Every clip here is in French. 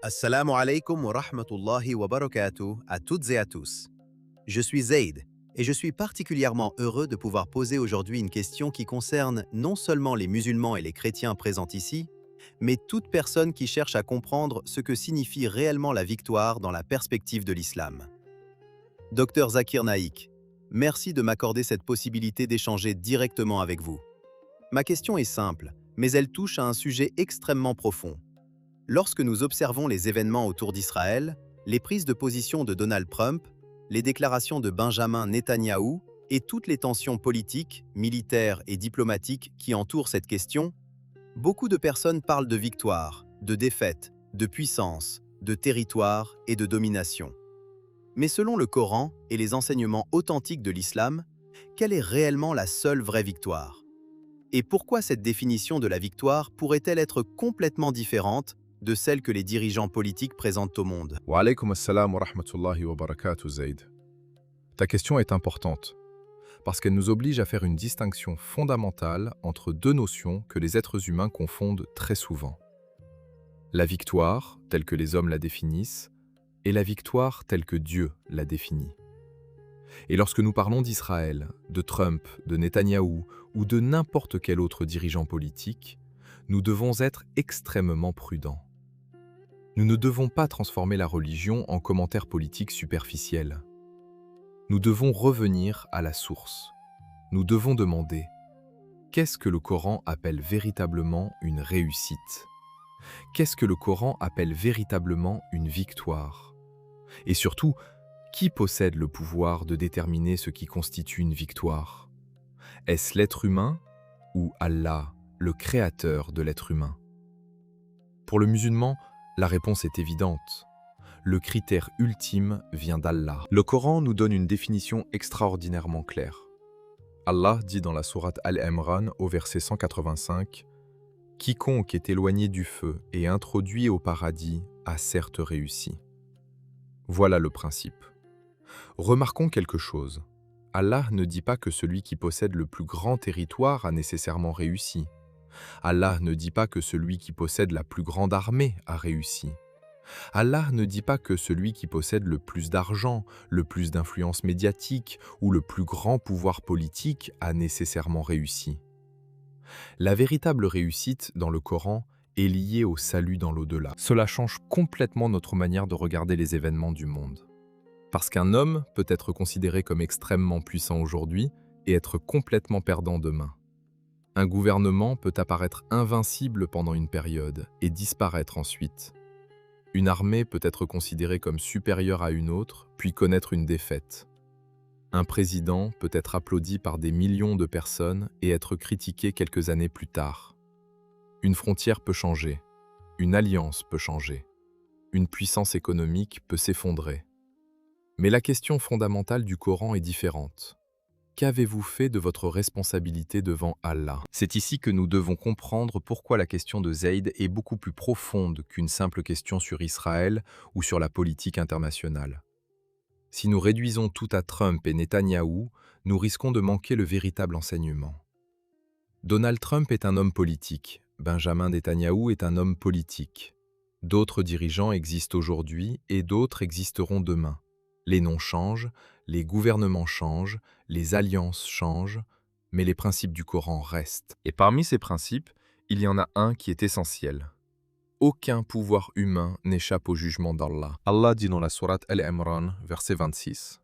Assalamu alaikum wa rahmatullahi wa barakatuh à toutes et à tous. Je suis Zaid et je suis particulièrement heureux de pouvoir poser aujourd'hui une question qui concerne non seulement les musulmans et les chrétiens présents ici, mais toute personne qui cherche à comprendre ce que signifie réellement la victoire dans la perspective de l'islam. Docteur Zakir Naïk, merci de m'accorder cette possibilité d'échanger directement avec vous. Ma question est simple, mais elle touche à un sujet extrêmement profond. Lorsque nous observons les événements autour d'Israël, les prises de position de Donald Trump, les déclarations de Benjamin Netanyahou et toutes les tensions politiques, militaires et diplomatiques qui entourent cette question, beaucoup de personnes parlent de victoire, de défaite, de puissance, de territoire et de domination. Mais selon le Coran et les enseignements authentiques de l'islam, quelle est réellement la seule vraie victoire? Et pourquoi cette définition de la victoire pourrait-elle être complètement différente de celle que les dirigeants politiques présentent au monde? Wa alaykum assalam wa rahmatullahi wa barakatuh, Zaid. Ta question est importante parce qu'elle nous oblige à faire une distinction fondamentale entre deux notions que les êtres humains confondent très souvent. La victoire, telle que les hommes la définissent, et la victoire telle que Dieu la définit. Et lorsque nous parlons d'Israël, de Trump, de Netanyahou ou de n'importe quel autre dirigeant politique, nous devons être extrêmement prudents. Nous ne devons pas transformer la religion en commentaires politiques superficiels. Nous devons revenir à la source. Nous devons demander qu'est-ce que le Coran appelle véritablement une réussite? Qu'est-ce que le Coran appelle véritablement une victoire? Et surtout, qui possède le pouvoir de déterminer ce qui constitue une victoire? Est-ce l'être humain ou Allah, le créateur de l'être humain? Pour le musulman, la réponse est évidente. Le critère ultime vient d'Allah. Le Coran nous donne une définition extraordinairement claire. Allah dit dans la sourate Al-Imran au verset 185 « Quiconque est éloigné du feu et introduit au paradis a certes réussi. » Voilà le principe. Remarquons quelque chose. Allah ne dit pas que celui qui possède le plus grand territoire a nécessairement réussi. Allah ne dit pas que celui qui possède la plus grande armée a réussi. Allah ne dit pas que celui qui possède le plus d'argent, le plus d'influence médiatique ou le plus grand pouvoir politique a nécessairement réussi. La véritable réussite dans le Coran est liée au salut dans l'au-delà. Cela change complètement notre manière de regarder les événements du monde. Parce qu'un homme peut être considéré comme extrêmement puissant aujourd'hui et être complètement perdant demain. Un gouvernement peut apparaître invincible pendant une période et disparaître ensuite. Une armée peut être considérée comme supérieure à une autre, puis connaître une défaite. Un président peut être applaudi par des millions de personnes et être critiqué quelques années plus tard. Une frontière peut changer, une alliance peut changer, une puissance économique peut s'effondrer. Mais la question fondamentale du Coran est différente. Qu'avez-vous fait de votre responsabilité devant Allah? C'est ici que nous devons comprendre pourquoi la question de Zayd est beaucoup plus profonde qu'une simple question sur Israël ou sur la politique internationale. Si nous réduisons tout à Trump et Netanyahou, nous risquons de manquer le véritable enseignement. Donald Trump est un homme politique, Benjamin Netanyahou est un homme politique. D'autres dirigeants existent aujourd'hui et d'autres existeront demain. Les noms changent, les gouvernements changent, les alliances changent, mais les principes du Coran restent. Et parmi ces principes, il y en a un qui est essentiel. Aucun pouvoir humain n'échappe au jugement d'Allah. Allah dit dans la sourate Al-Imran, verset 26.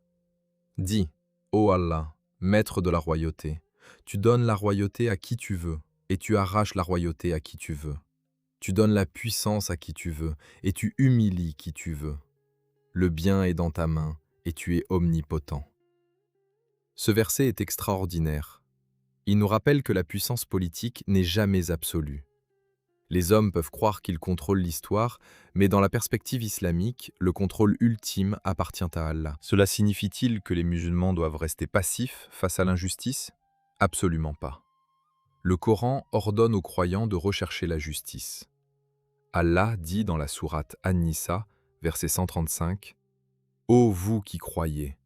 Dis, ô Allah, maître de la royauté, tu donnes la royauté à qui tu veux, et tu arraches la royauté à qui tu veux. Tu donnes la puissance à qui tu veux, et tu humilies qui tu veux. Le bien est dans ta main, et tu es omnipotent. Ce verset est extraordinaire. Il nous rappelle que la puissance politique n'est jamais absolue. Les hommes peuvent croire qu'ils contrôlent l'histoire, mais dans la perspective islamique, le contrôle ultime appartient à Allah. Cela signifie-t-il que les musulmans doivent rester passifs face à l'injustice? Absolument pas. Le Coran ordonne aux croyants de rechercher la justice. Allah dit dans la sourate An-Nisa, verset 135, « Ô vous qui croyez,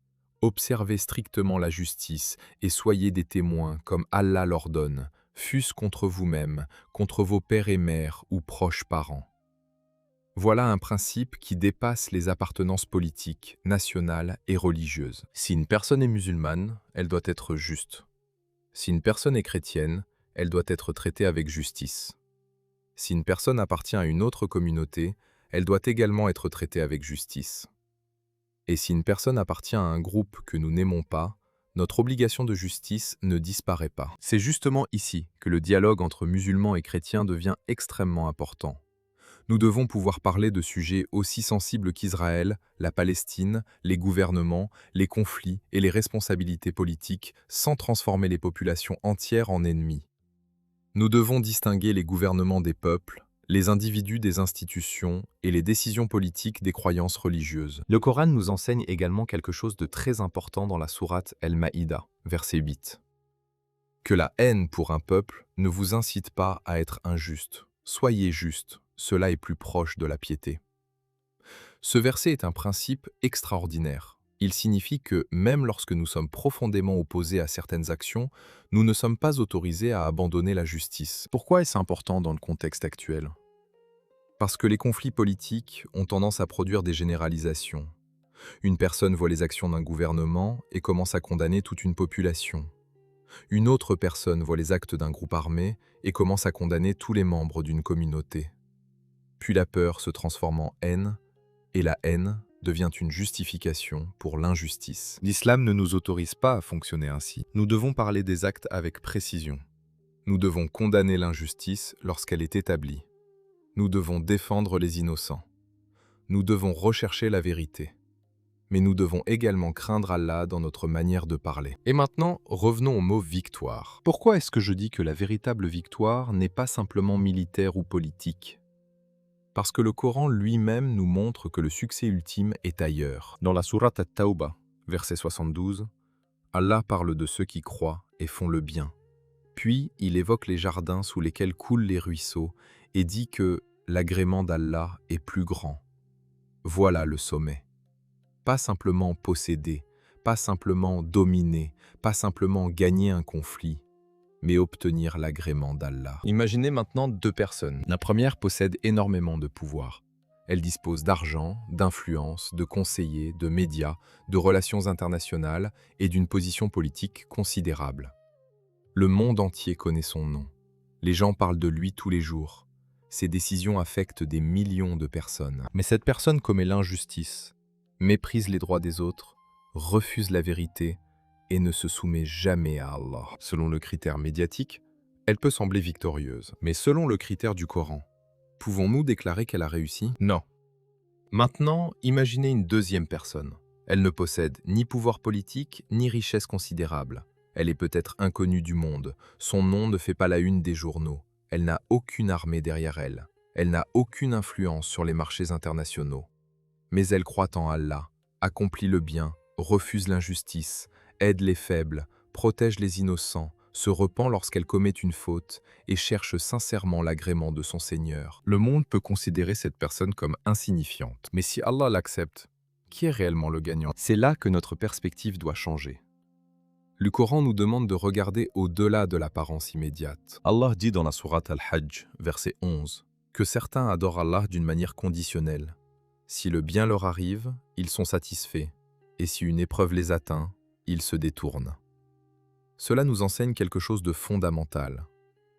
observez strictement la justice et soyez des témoins comme Allah l'ordonne, fût-ce contre vous-même, contre vos pères et mères ou proches parents. » Voilà un principe qui dépasse les appartenances politiques, nationales et religieuses. Si une personne est musulmane, elle doit être juste. Si une personne est chrétienne, elle doit être traitée avec justice. Si une personne appartient à une autre communauté, elle doit également être traitée avec justice. Et si une personne appartient à un groupe que nous n'aimons pas, notre obligation de justice ne disparaît pas. C'est justement ici que le dialogue entre musulmans et chrétiens devient extrêmement important. Nous devons pouvoir parler de sujets aussi sensibles qu'Israël, la Palestine, les gouvernements, les conflits et les responsabilités politiques sans transformer les populations entières en ennemis. Nous devons distinguer les gouvernements des peuples, les individus des institutions et les décisions politiques des croyances religieuses. Le Coran nous enseigne également quelque chose de très important dans la sourate El-Maïda, verset 8. Que la haine pour un peuple ne vous incite pas à être injuste. Soyez juste, cela est plus proche de la piété. Ce verset est un principe extraordinaire. Il signifie que, même lorsque nous sommes profondément opposés à certaines actions, nous ne sommes pas autorisés à abandonner la justice. Pourquoi est-ce important dans le contexte actuel? Parce que les conflits politiques ont tendance à produire des généralisations. Une personne voit les actions d'un gouvernement et commence à condamner toute une population. Une autre personne voit les actes d'un groupe armé et commence à condamner tous les membres d'une communauté. Puis la peur se transforme en haine, et la haine devient une justification pour l'injustice. L'islam ne nous autorise pas à fonctionner ainsi. Nous devons parler des actes avec précision. Nous devons condamner l'injustice lorsqu'elle est établie. Nous devons défendre les innocents. Nous devons rechercher la vérité. Mais nous devons également craindre Allah dans notre manière de parler. Et maintenant, revenons au mot victoire. Pourquoi est-ce que je dis que la véritable victoire n'est pas simplement militaire ou politique? Parce que le Coran lui-même nous montre que le succès ultime est ailleurs. Dans la sourate At-Tawbah, verset 72, Allah parle de ceux qui croient et font le bien. Puis, il évoque les jardins sous lesquels coulent les ruisseaux et dit que l'agrément d'Allah est plus grand. Voilà le sommet. Pas simplement posséder, pas simplement dominer, pas simplement gagner un conflit, mais obtenir l'agrément d'Allah. Imaginez maintenant deux personnes. La première possède énormément de pouvoir. Elle dispose d'argent, d'influence, de conseillers, de médias, de relations internationales et d'une position politique considérable. Le monde entier connaît son nom. Les gens parlent de lui tous les jours. Ses décisions affectent des millions de personnes. Mais cette personne commet l'injustice, méprise les droits des autres, refuse la vérité et ne se soumet jamais à Allah. Selon le critère médiatique, elle peut sembler victorieuse. Mais selon le critère du Coran, pouvons-nous déclarer qu'elle a réussi? Non. Maintenant, imaginez une deuxième personne. Elle ne possède ni pouvoir politique, ni richesse considérable. Elle est peut-être inconnue du monde. Son nom ne fait pas la une des journaux. Elle n'a aucune armée derrière elle. Elle n'a aucune influence sur les marchés internationaux. Mais elle croit en Allah, accomplit le bien, refuse l'injustice, aide les faibles, protège les innocents, se repent lorsqu'elle commet une faute et cherche sincèrement l'agrément de son Seigneur. Le monde peut considérer cette personne comme insignifiante. Mais si Allah l'accepte, qui est réellement le gagnant? C'est là que notre perspective doit changer. Le Coran nous demande de regarder au-delà de l'apparence immédiate. Allah dit dans la sourate Al-Hajj, verset 11, que certains adorent Allah d'une manière conditionnelle. Si le bien leur arrive, ils sont satisfaits, et si une épreuve les atteint, ils se détournent. Cela nous enseigne quelque chose de fondamental.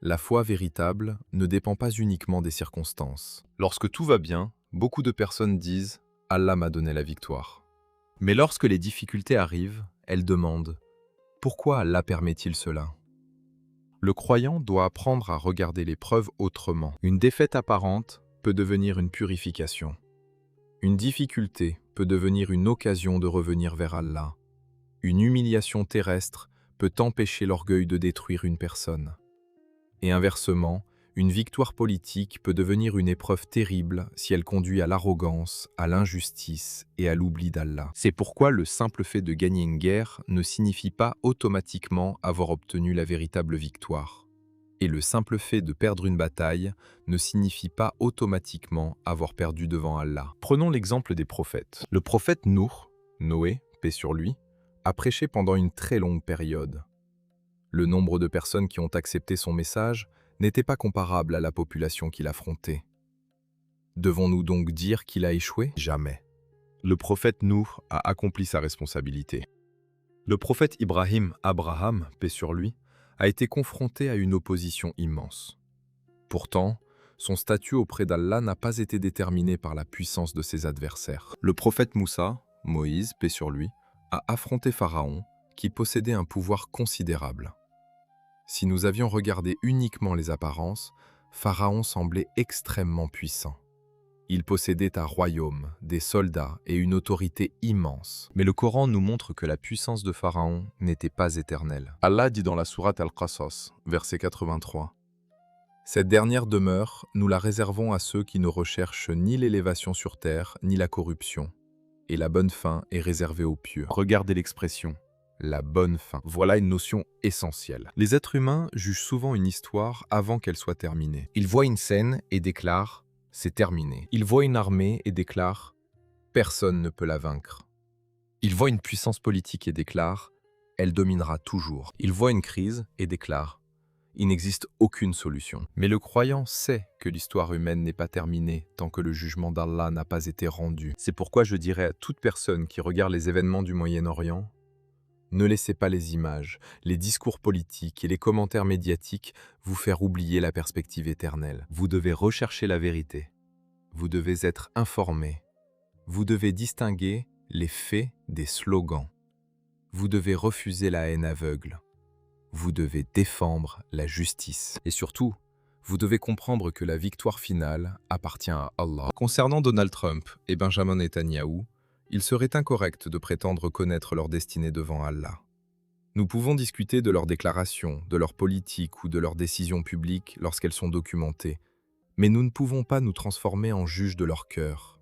La foi véritable ne dépend pas uniquement des circonstances. Lorsque tout va bien, beaucoup de personnes disent « Allah m'a donné la victoire ». Mais lorsque les difficultés arrivent, elles demandent « Pourquoi Allah permet-il cela ?» Le croyant doit apprendre à regarder l'épreuve autrement. Une défaite apparente peut devenir une purification. Une difficulté peut devenir une occasion de revenir vers Allah. Une humiliation terrestre peut empêcher l'orgueil de détruire une personne. Et inversement, une victoire politique peut devenir une épreuve terrible si elle conduit à l'arrogance, à l'injustice et à l'oubli d'Allah. C'est pourquoi le simple fait de gagner une guerre ne signifie pas automatiquement avoir obtenu la véritable victoire. Et le simple fait de perdre une bataille ne signifie pas automatiquement avoir perdu devant Allah. Prenons l'exemple des prophètes. Le prophète Noé, paix sur lui, a prêché pendant une très longue période. Le nombre de personnes qui ont accepté son message n'était pas comparable à la population qu'il affrontait. Devons-nous donc dire qu'il a échoué? Jamais. Le prophète Nuh a accompli sa responsabilité. Le prophète Ibrahim, Abraham, paix sur lui, a été confronté à une opposition immense. Pourtant, son statut auprès d'Allah n'a pas été déterminé par la puissance de ses adversaires. Le prophète Moussa, Moïse, paix sur lui, a affronté Pharaon, qui possédait un pouvoir considérable. Si nous avions regardé uniquement les apparences, Pharaon semblait extrêmement puissant. Il possédait un royaume, des soldats et une autorité immense. Mais le Coran nous montre que la puissance de Pharaon n'était pas éternelle. Allah dit dans la sourate Al-Qasas, verset 83, « Cette dernière demeure, nous la réservons à ceux qui ne recherchent ni l'élévation sur terre, ni la corruption. Et la bonne fin est réservée aux pieux. » Regardez l'expression. La bonne fin. Voilà une notion essentielle. Les êtres humains jugent souvent une histoire avant qu'elle soit terminée. Ils voient une scène et déclarent « c'est terminé ». Ils voient une armée et déclarent « personne ne peut la vaincre ». Ils voient une puissance politique et déclarent « elle dominera toujours ». Ils voient une crise et déclarent « il n'existe aucune solution ». Mais le croyant sait que l'histoire humaine n'est pas terminée tant que le jugement d'Allah n'a pas été rendu. C'est pourquoi je dirais à toute personne qui regarde les événements du Moyen-Orient: ne laissez pas les images, les discours politiques et les commentaires médiatiques vous faire oublier la perspective éternelle. Vous devez rechercher la vérité. Vous devez être informé. Vous devez distinguer les faits des slogans. Vous devez refuser la haine aveugle. Vous devez défendre la justice. Et surtout, vous devez comprendre que la victoire finale appartient à Allah. Concernant Donald Trump et Benjamin Netanyahou, il serait incorrect de prétendre connaître leur destinée devant Allah. Nous pouvons discuter de leurs déclarations, de leur politique ou de leurs décisions publiques lorsqu'elles sont documentées, mais nous ne pouvons pas nous transformer en juges de leur cœur.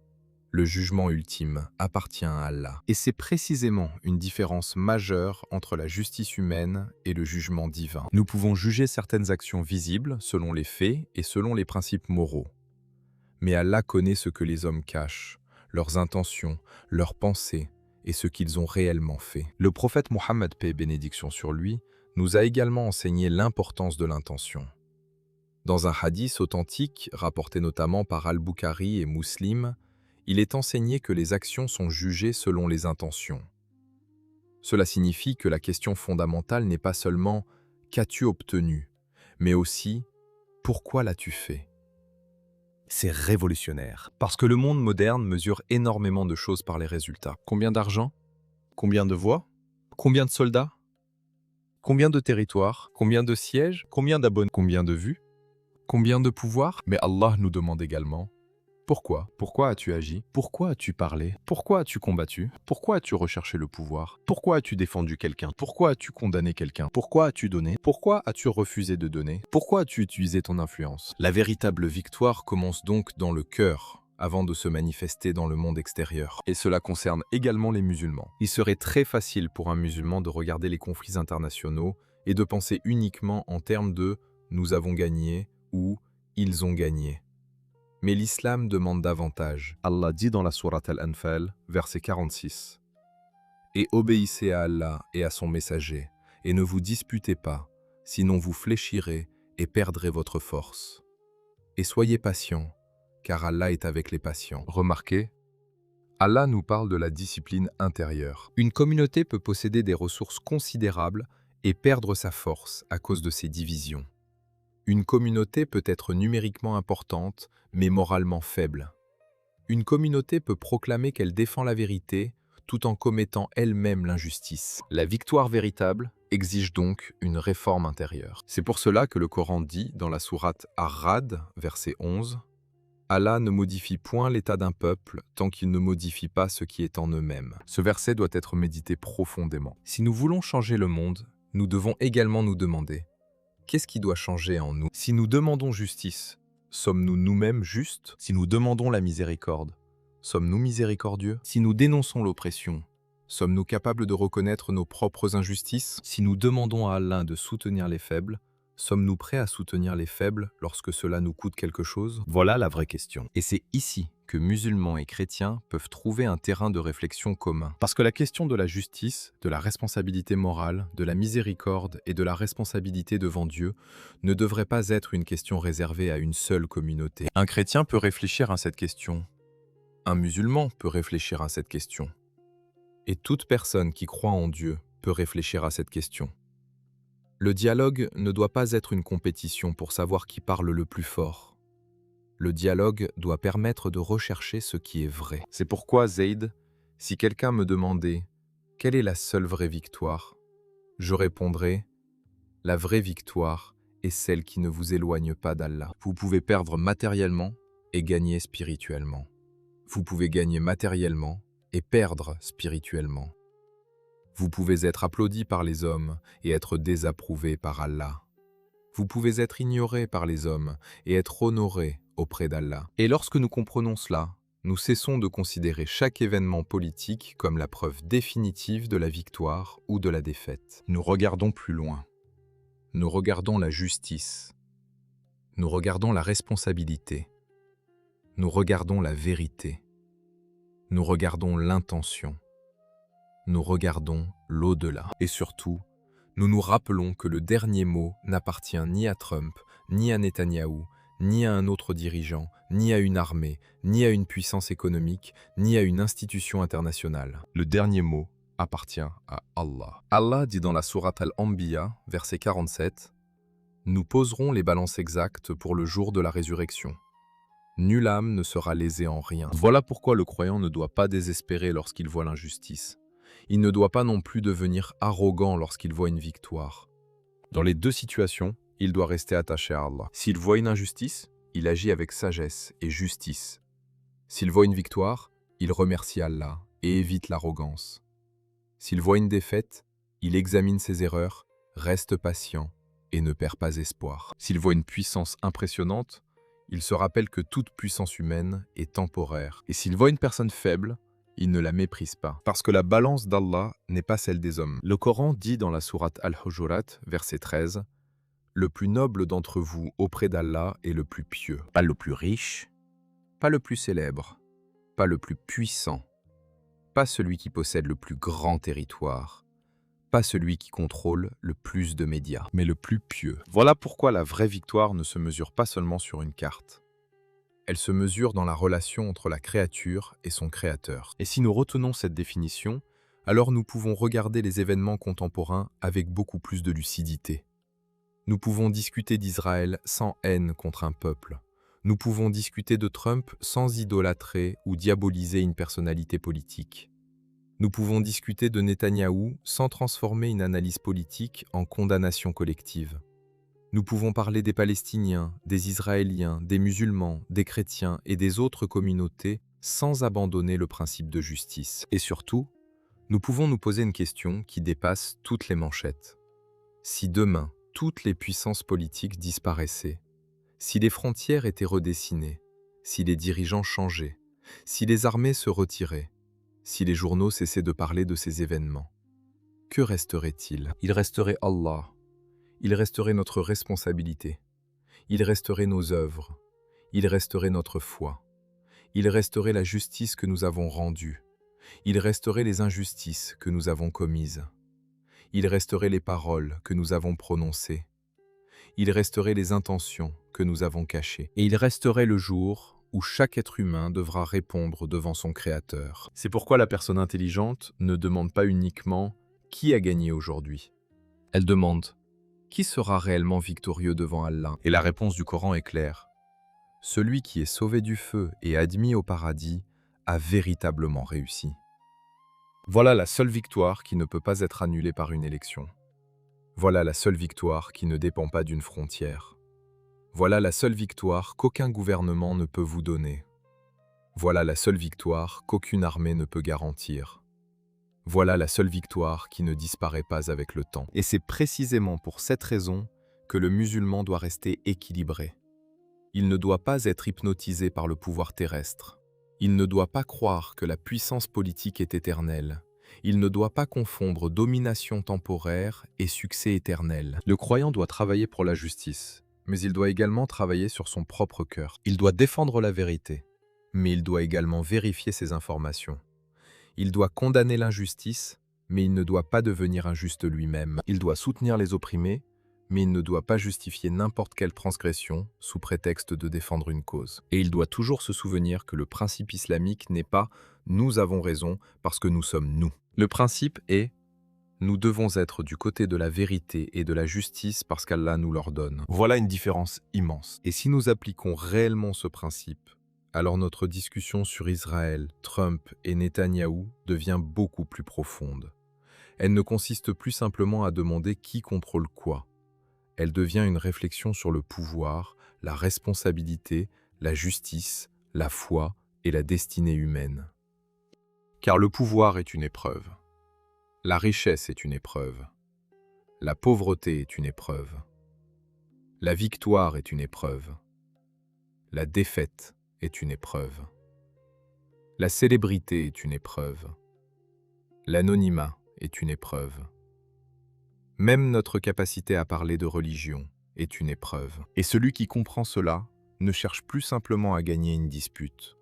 Le jugement ultime appartient à Allah. Et c'est précisément une différence majeure entre la justice humaine et le jugement divin. Nous pouvons juger certaines actions visibles selon les faits et selon les principes moraux. Mais Allah connaît ce que les hommes cachent, leurs intentions, leurs pensées et ce qu'ils ont réellement fait. Le prophète Mohammed, paix et bénédiction sur lui, nous a également enseigné l'importance de l'intention. Dans un hadith authentique, rapporté notamment par Al-Bukhari et Muslim, il est enseigné que les actions sont jugées selon les intentions. Cela signifie que la question fondamentale n'est pas seulement « qu'as-tu obtenu ?», mais aussi « pourquoi l'as-tu fait ?» C'est révolutionnaire, parce que le monde moderne mesure énormément de choses par les résultats. Combien d'argent? Combien de voix? Combien de soldats? Combien de territoires? Combien de sièges? Combien d'abonnés? Combien de vues? Combien de pouvoir? Mais Allah nous demande également: pourquoi? Pourquoi as-tu agi? Pourquoi as-tu parlé? Pourquoi as-tu combattu? Pourquoi as-tu recherché le pouvoir? Pourquoi as-tu défendu quelqu'un? Pourquoi as-tu condamné quelqu'un? Pourquoi as-tu donné? Pourquoi as-tu refusé de donner? Pourquoi as-tu utilisé ton influence? La véritable victoire commence donc dans le cœur, avant de se manifester dans le monde extérieur. Et cela concerne également les musulmans. Il serait très facile pour un musulman de regarder les conflits internationaux et de penser uniquement en termes de « nous avons gagné » ou « ils ont gagné ». Mais l'islam demande davantage. Allah dit dans la sourate Al-Anfal, verset 46, « Et obéissez à Allah et à son messager, et ne vous disputez pas, sinon vous fléchirez et perdrez votre force. Et soyez patients, car Allah est avec les patients. » Remarquez, Allah nous parle de la discipline intérieure. Une communauté peut posséder des ressources considérables et perdre sa force à cause de ses divisions. Une communauté peut être numériquement importante, mais moralement faible. Une communauté peut proclamer qu'elle défend la vérité, tout en commettant elle-même l'injustice. La victoire véritable exige donc une réforme intérieure. C'est pour cela que le Coran dit, dans la sourate Ar-Ra'd, verset 11, « Allah ne modifie point l'état d'un peuple tant qu'il ne modifie pas ce qui est en eux-mêmes. » Ce verset doit être médité profondément. Si nous voulons changer le monde, nous devons également nous demander: qu'est-ce qui doit changer en nous? Si nous demandons justice, sommes-nous nous-mêmes justes? Si nous demandons la miséricorde, sommes-nous miséricordieux? Si nous dénonçons l'oppression, sommes-nous capables de reconnaître nos propres injustices? Si nous demandons à Allah de soutenir les faibles, Sommes-nous prêts à soutenir les faibles lorsque cela nous coûte quelque chose? Voilà la vraie question. Et c'est ici que musulmans et chrétiens peuvent trouver un terrain de réflexion commun. Parce que la question de la justice, de la responsabilité morale, de la miséricorde et de la responsabilité devant Dieu ne devrait pas être une question réservée à une seule communauté. Un chrétien peut réfléchir à cette question. Un musulman peut réfléchir à cette question. Et toute personne qui croit en Dieu peut réfléchir à cette question. Le dialogue ne doit pas être une compétition pour savoir qui parle le plus fort. Le dialogue doit permettre de rechercher ce qui est vrai. C'est pourquoi, Zayd, Si quelqu'un me demandait « Quelle est la seule vraie victoire ?», je répondrais « La vraie victoire est celle qui ne vous éloigne pas d'Allah. Vous pouvez perdre matériellement et gagner spirituellement. Vous pouvez gagner matériellement et perdre spirituellement. Vous pouvez être applaudi par les hommes et être désapprouvé par Allah. Vous pouvez être ignoré par les hommes et être honoré auprès d'Allah. Et lorsque nous comprenons cela, nous cessons de considérer chaque événement politique comme la preuve définitive de la victoire ou de la défaite. Nous regardons plus loin. Nous regardons la justice. Nous regardons la responsabilité. Nous regardons la vérité. Nous regardons l'intention. Nous regardons l'au-delà. Et surtout, nous nous rappelons que le dernier mot n'appartient ni à Trump, ni à Netanyahou, ni à un autre dirigeant, ni à une armée, ni à une puissance économique, ni à une institution internationale. Le dernier mot appartient à Allah. Allah dit dans la sourate Al-Anbiya, verset 47, « Nous poserons les balances exactes pour le jour de la résurrection. Nulle âme ne sera lésée en rien. » Voilà pourquoi le croyant ne doit pas désespérer lorsqu'il voit l'injustice. Il ne doit pas non plus devenir arrogant lorsqu'il voit une victoire. Dans les deux situations, il doit rester attaché à Allah. S'il voit une injustice, il agit avec sagesse et justice. S'il voit une victoire, il remercie Allah et évite l'arrogance. S'il voit une défaite, il examine ses erreurs, reste patient et ne perd pas espoir. S'il voit une puissance impressionnante, il se rappelle que toute puissance humaine est temporaire. Et s'il voit une personne faible, il ne la méprise pas, parce que la balance d'Allah n'est pas celle des hommes. Le Coran dit dans la sourate Al-Hujurat, verset 13, « Le plus noble d'entre vous auprès d'Allah est le plus pieux. » Pas le plus riche, pas le plus célèbre, pas le plus puissant, pas celui qui possède le plus grand territoire, pas celui qui contrôle le plus de médias, mais le plus pieux. Voilà pourquoi la vraie victoire ne se mesure pas seulement sur une carte. Elle se mesure dans la relation entre la créature et son créateur. Et si nous retenons cette définition, alors nous pouvons regarder les événements contemporains avec beaucoup plus de lucidité. Nous pouvons discuter d'Israël sans haine contre un peuple. Nous pouvons discuter de Trump sans idolâtrer ou diaboliser une personnalité politique. Nous pouvons discuter de Netanyahou sans transformer une analyse politique en condamnation collective. Nous pouvons parler des Palestiniens, des Israéliens, des musulmans, des chrétiens et des autres communautés sans abandonner le principe de justice. Et surtout, nous pouvons nous poser une question qui dépasse toutes les manchettes. Si demain, toutes les puissances politiques disparaissaient, si les frontières étaient redessinées, si les dirigeants changeaient, si les armées se retiraient, si les journaux cessaient de parler de ces événements, que resterait-il? Il resterait Allah. Il resterait notre responsabilité, il resterait nos œuvres, il resterait notre foi, il resterait la justice que nous avons rendue, il resterait les injustices que nous avons commises, il resterait les paroles que nous avons prononcées, il resterait les intentions que nous avons cachées, et il resterait le jour où chaque être humain devra répondre devant son Créateur. C'est pourquoi la personne intelligente ne demande pas uniquement « qui a gagné aujourd'hui ?» Elle demande « qui sera réellement victorieux devant Allah ?» Et la réponse du Coran est claire. Celui qui est sauvé du feu et admis au paradis a véritablement réussi. Voilà la seule victoire qui ne peut pas être annulée par une élection. Voilà la seule victoire qui ne dépend pas d'une frontière. Voilà la seule victoire qu'aucun gouvernement ne peut vous donner. Voilà la seule victoire qu'aucune armée ne peut garantir. Voilà la seule victoire qui ne disparaît pas avec le temps. Et c'est précisément pour cette raison que le musulman doit rester équilibré. Il ne doit pas être hypnotisé par le pouvoir terrestre. Il ne doit pas croire que la puissance politique est éternelle. Il ne doit pas confondre domination temporaire et succès éternel. Le croyant doit travailler pour la justice, mais il doit également travailler sur son propre cœur. Il doit défendre la vérité, mais il doit également vérifier ses informations. Il doit condamner l'injustice, mais il ne doit pas devenir injuste lui-même. Il doit soutenir les opprimés, mais il ne doit pas justifier n'importe quelle transgression sous prétexte de défendre une cause. Et il doit toujours se souvenir que le principe islamique n'est pas « nous avons raison parce que nous sommes nous ». Le principe est « nous devons être du côté de la vérité et de la justice parce qu'Allah nous l'ordonne ». Voilà une différence immense. Et si nous appliquons réellement ce principe, alors notre discussion sur Israël, Trump et Netanyahou devient beaucoup plus profonde. Elle ne consiste plus simplement à demander qui contrôle quoi. Elle devient une réflexion sur le pouvoir, la responsabilité, la justice, la foi et la destinée humaine. Car le pouvoir est une épreuve. La richesse est une épreuve. La pauvreté est une épreuve. La victoire est une épreuve. La défaite est une épreuve. La célébrité est une épreuve. L'anonymat est une épreuve. Même notre capacité à parler de religion est une épreuve. Et celui qui comprend cela ne cherche plus simplement à gagner une dispute.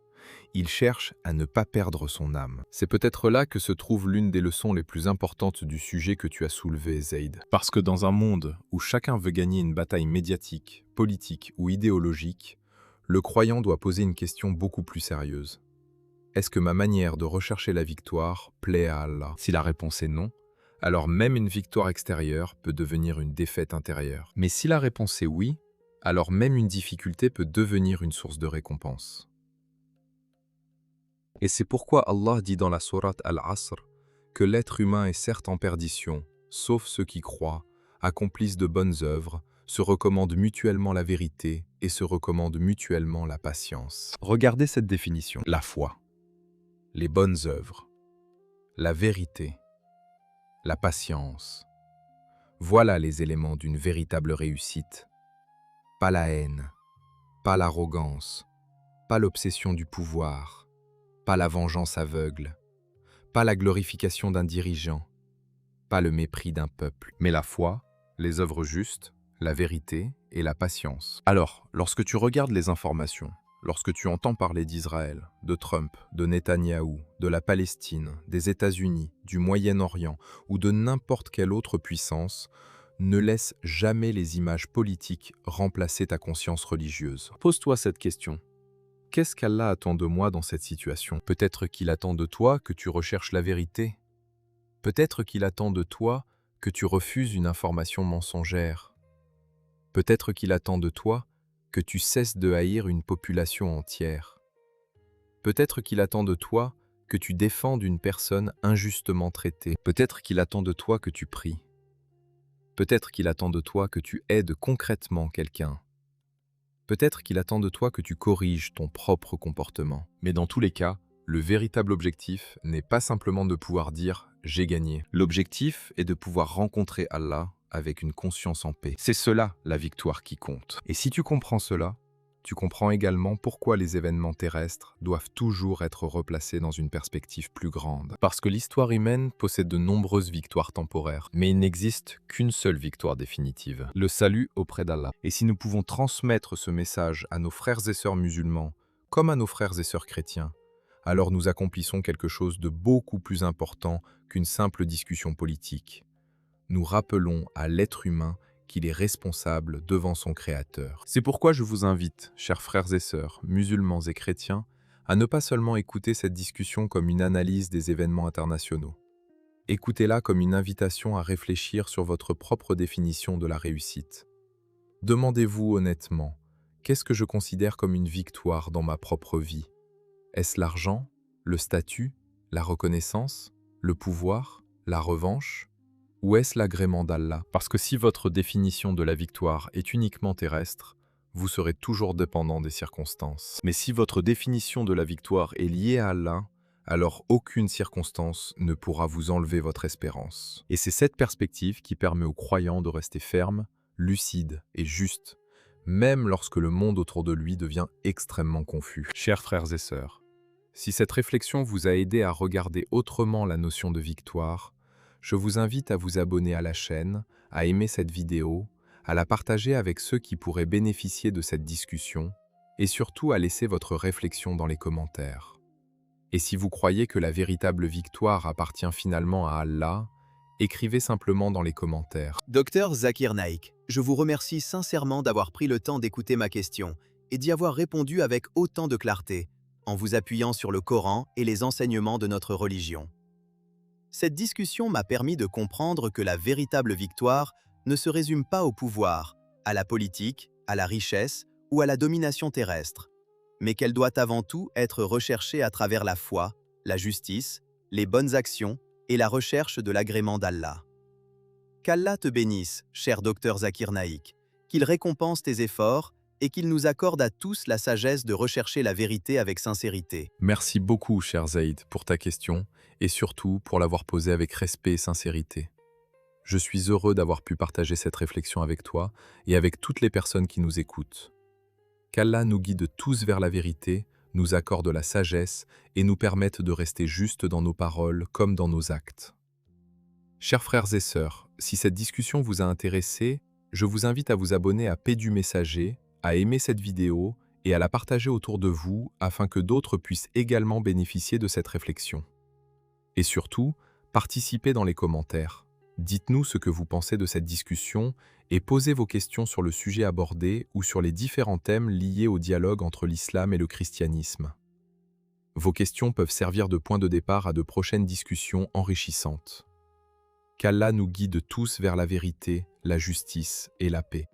Il cherche à ne pas perdre son âme. C'est peut-être là que se trouve l'une des leçons les plus importantes du sujet que tu as soulevé, Zaid. Parce que dans un monde où chacun veut gagner une bataille médiatique, politique ou idéologique, le croyant doit poser une question beaucoup plus sérieuse. Est-ce que ma manière de rechercher la victoire plaît à Allah? Si la réponse est non, alors même une victoire extérieure peut devenir une défaite intérieure. Mais si la réponse est oui, alors même une difficulté peut devenir une source de récompense. Et c'est pourquoi Allah dit dans la sourate Al-Asr que l'être humain est certes en perdition, sauf ceux qui croient, accomplissent de bonnes œuvres, se recommandent mutuellement la vérité et se recommandent mutuellement la patience. Regardez cette définition. La foi, les bonnes œuvres, la vérité, la patience. Voilà les éléments d'une véritable réussite. Pas la haine, pas l'arrogance, pas l'obsession du pouvoir, pas la vengeance aveugle, pas la glorification d'un dirigeant, pas le mépris d'un peuple, mais la foi, les œuvres justes, la vérité et la patience. Alors, lorsque tu regardes les informations, lorsque tu entends parler d'Israël, de Trump, de Netanyahou, de la Palestine, des États-Unis, du Moyen-Orient ou de n'importe quelle autre puissance, ne laisse jamais les images politiques remplacer ta conscience religieuse. Pose-toi cette question. Qu'est-ce qu'Allah attend de moi dans cette situation? Peut-être qu'il attend de toi que tu recherches la vérité. Peut-être qu'il attend de toi que tu refuses une information mensongère. Peut-être qu'il attend de toi que tu cesses de haïr une population entière. Peut-être qu'il attend de toi que tu défendes une personne injustement traitée. Peut-être qu'il attend de toi que tu pries. Peut-être qu'il attend de toi que tu aides concrètement quelqu'un. Peut-être qu'il attend de toi que tu corriges ton propre comportement. Mais dans tous les cas, le véritable objectif n'est pas simplement de pouvoir dire « j'ai gagné ». L'objectif est de pouvoir rencontrer Allah avec une conscience en paix. C'est cela la victoire qui compte. Et si tu comprends cela, tu comprends également pourquoi les événements terrestres doivent toujours être replacés dans une perspective plus grande. Parce que l'histoire humaine possède de nombreuses victoires temporaires, mais il n'existe qu'une seule victoire définitive, le salut auprès d'Allah. Et si nous pouvons transmettre ce message à nos frères et sœurs musulmans, comme à nos frères et sœurs chrétiens, alors nous accomplissons quelque chose de beaucoup plus important qu'une simple discussion politique. Nous rappelons à l'être humain qu'il est responsable devant son Créateur. C'est pourquoi je vous invite, chers frères et sœurs, musulmans et chrétiens, à ne pas seulement écouter cette discussion comme une analyse des événements internationaux. Écoutez-la comme une invitation à réfléchir sur votre propre définition de la réussite. Demandez-vous honnêtement, qu'est-ce que je considère comme une victoire dans ma propre vie? Est-ce l'argent, le statut, la reconnaissance, le pouvoir, la revanche? Ou est-ce l'agrément d'Allah? Parce que si votre définition de la victoire est uniquement terrestre, vous serez toujours dépendant des circonstances. Mais si votre définition de la victoire est liée à Allah, alors aucune circonstance ne pourra vous enlever votre espérance. Et c'est cette perspective qui permet aux croyants de rester fermes, lucides et justes, même lorsque le monde autour de lui devient extrêmement confus. Chers frères et sœurs, Si cette réflexion vous a aidé à regarder autrement la notion de victoire, je vous invite à vous abonner à la chaîne, à aimer cette vidéo, à la partager avec ceux qui pourraient bénéficier de cette discussion, et surtout à laisser votre réflexion dans les commentaires. Et si vous croyez que la véritable victoire appartient finalement à Allah, écrivez simplement dans les commentaires. Docteur Zakir Naik, je vous remercie sincèrement d'avoir pris le temps d'écouter ma question et d'y avoir répondu avec autant de clarté, en vous appuyant sur le Coran et les enseignements de notre religion. Cette discussion m'a permis de comprendre que la véritable victoire ne se résume pas au pouvoir, à la politique, à la richesse ou à la domination terrestre, mais qu'elle doit avant tout être recherchée à travers la foi, la justice, les bonnes actions et la recherche de l'agrément d'Allah. Qu'Allah te bénisse, cher docteur Zakir Naik, qu'il récompense tes efforts et qu'il nous accorde à tous la sagesse de rechercher la vérité avec sincérité. Merci beaucoup, cher Zaïd, pour ta question et surtout pour l'avoir posée avec respect et sincérité. Je suis heureux d'avoir pu partager cette réflexion avec toi et avec toutes les personnes qui nous écoutent. Qu'Allah nous guide tous vers la vérité, nous accorde la sagesse et nous permette de rester justes dans nos paroles comme dans nos actes. Chers frères et sœurs, si cette discussion vous a intéressé, je vous invite à vous abonner à Paix du Messager, à aimer cette vidéo et à la partager autour de vous afin que d'autres puissent également bénéficier de cette réflexion. Et surtout, participez dans les commentaires. Dites-nous ce que vous pensez de cette discussion et posez vos questions sur le sujet abordé ou sur les différents thèmes liés au dialogue entre l'islam et le christianisme. Vos questions peuvent servir de point de départ à de prochaines discussions enrichissantes. Qu'Allah nous guide tous vers la vérité, la justice et la paix.